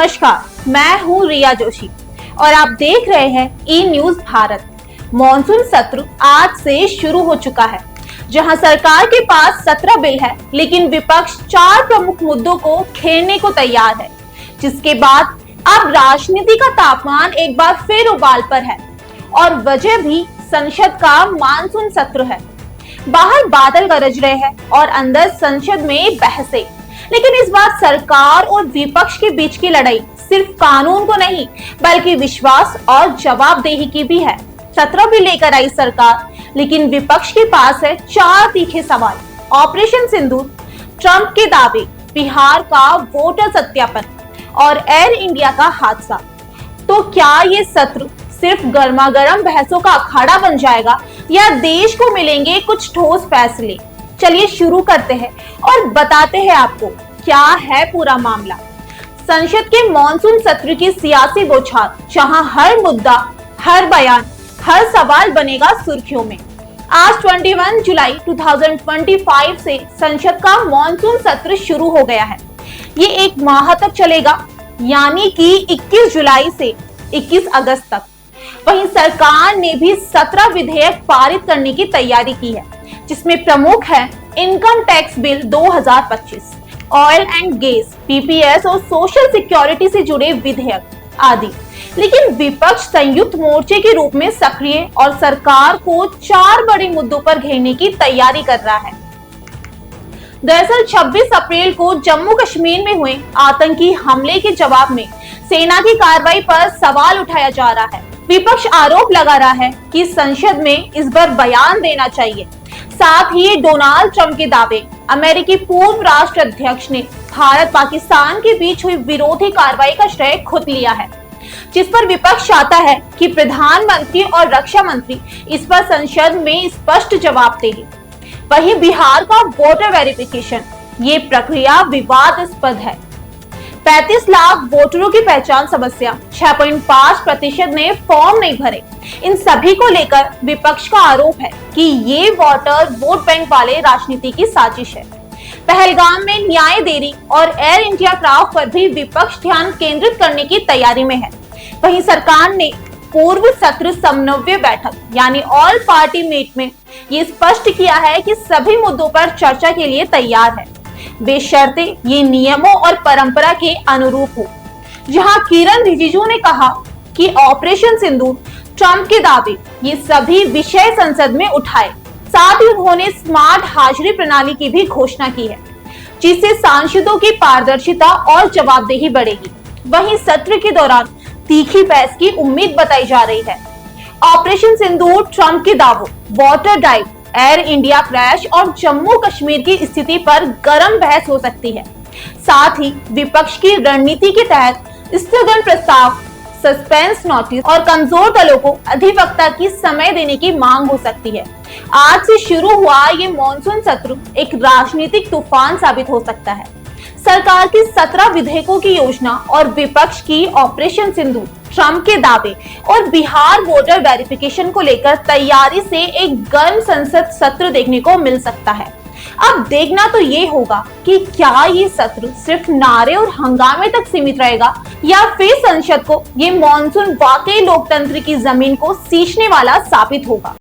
नमस्कार, मैं हूं रिया जोशी और आप देख रहे हैं ई न्यूज भारत। मॉनसून सत्र आज से शुरू हो चुका है, जहां सरकार के पास 17 बिल है, लेकिन विपक्ष 4 प्रमुख मुद्दों को घेरने को तैयार है, जिसके बाद अब राजनीति का तापमान एक बार फिर उबाल पर है और वजह भी संसद का मानसून सत्र है। बाहर बादल गरज रहे हैं और अंदर संसद में बहसें। लेकिन इस बार सरकार और विपक्ष के बीच की लड़ाई सिर्फ कानून को नहीं, बल्कि विश्वास और जवाबदेही की भी है। 17 भी लेकर आई सरकार, लेकिन विपक्ष के पास है 4 तीखे सवाल। ऑपरेशन सिंदूर, ट्रंप के दावे, बिहार का वोटर सत्यापन और एयर इंडिया का हादसा। तो क्या ये सत्र सिर्फ गर्मागर्म बहसों का अखाड़ा बन जाएगा या देश को मिलेंगे कुछ ठोस फैसले? चलिए शुरू करते हैं और बताते हैं आपको क्या है पूरा मामला। संसद के मॉनसून सत्र की सियासी बौछार, जहां हर मुद्दा, हर बयान, हर सवाल बनेगा सुर्खियों में। आज 21 जुलाई 2025 से संसद का मॉनसून सत्र शुरू हो गया है। ये 1 माह तक चलेगा, यानी कि 21 जुलाई से 21 अगस्त तक। वहीं सरकार ने भी 17 विधेयक पारित करने की तैयारी की है, जिसमें प्रमुख है income tax bill 2025, oil and gas, PPS और सोशल सिक्योरिटी से जुड़े विधेयक आदि। लेकिन विपक्ष संयुक्त मोर्चे के रूप में सक्रिय और सरकार को 4 बड़े मुद्दों पर घेरने की तैयारी कर रहा है। दरअसल 26 अप्रैल को जम्मू कश्मीर में हुए आतंकी हमले के जवाब में सेना की कार्रवाई पर सवाल उठाया जा रहा है। विपक्ष आरोप लगा रहा है कि संसद में इस बार बयान देना चाहिए। साथ ही डोनाल्ड ट्रंप के दावे, अमेरिकी पूर्व राष्ट्राध्यक्ष ने भारत पाकिस्तान के बीच हुई विरोधी कार्रवाई का श्रेय खुद लिया है, जिस पर विपक्ष चाहता है कि प्रधानमंत्री और रक्षा मंत्री इस पर संसद में स्पष्ट जवाब दें। वहीं बिहार का वोटर वेरिफिकेशन, ये प्रक्रिया विवादास्पद है। 35 लाख वोटरों की पहचान समस्या, 6.5% ने फॉर्म नहीं भरे। इन सभी को लेकर विपक्ष का आरोप है कि ये वोटर वोट बैंक वाले राजनीति की साजिश है। पहलगाम में न्याय देरी और एयर इंडिया क्राफ्ट पर भी विपक्ष ध्यान केंद्रित करने की तैयारी में है। वहीं सरकार ने पूर्व सत्र समन्वय बैठक यानी ऑल पार्टी मीट में ये स्पष्ट किया है कि सभी मुद्दों पर चर्चा के लिए तैयार है, बेशर्ते ये नियमों और परंपरा के अनुरूप हो। जहां किरण रिजिजू ने कहा कि ऑपरेशन सिंदूर, ट्रंप के दावे, ये सभी विषय संसद में उठाए। साथ ही उन्होंने स्मार्ट हाजिरी प्रणाली की भी घोषणा की है, जिससे सांसदों की पारदर्शिता और जवाबदेही बढ़ेगी। वहीं सत्र के दौरान तीखी बहस की उम्मीद बताई जा रही है। ऑपरेशन सिंदूर, ट्रंप के दावों, water dive, air India crash और जम्मू कश्मीर की स्थिति पर गर्म बहस हो सकती है। साथ ही विपक्ष की रणनीति के तहत स्थगन प्रस्ताव, सस्पेंस नोटिस और कमजोर दलों को अधिवक्ता की समय देने की मांग हो सकती है। आज से शुरू हुआ ये मॉनसून सत्र एक राजनीतिक तूफान साबित हो सकता है। सरकार की 17 विधेयकों की योजना और विपक्ष की ऑपरेशन सिंदूर, ट्रंप के दावे और बिहार वोटर वेरिफिकेशन को लेकर तैयारी से एक गर्म संसद सत्र देखने को मिल सकता है। अब देखना तो ये होगा कि क्या ये सत्र सिर्फ नारे और हंगामे तक सीमित रहेगा या फिर संसद को ये मॉनसून वाकई लोकतंत्र की जमीन को सींचने वाला साबित होगा।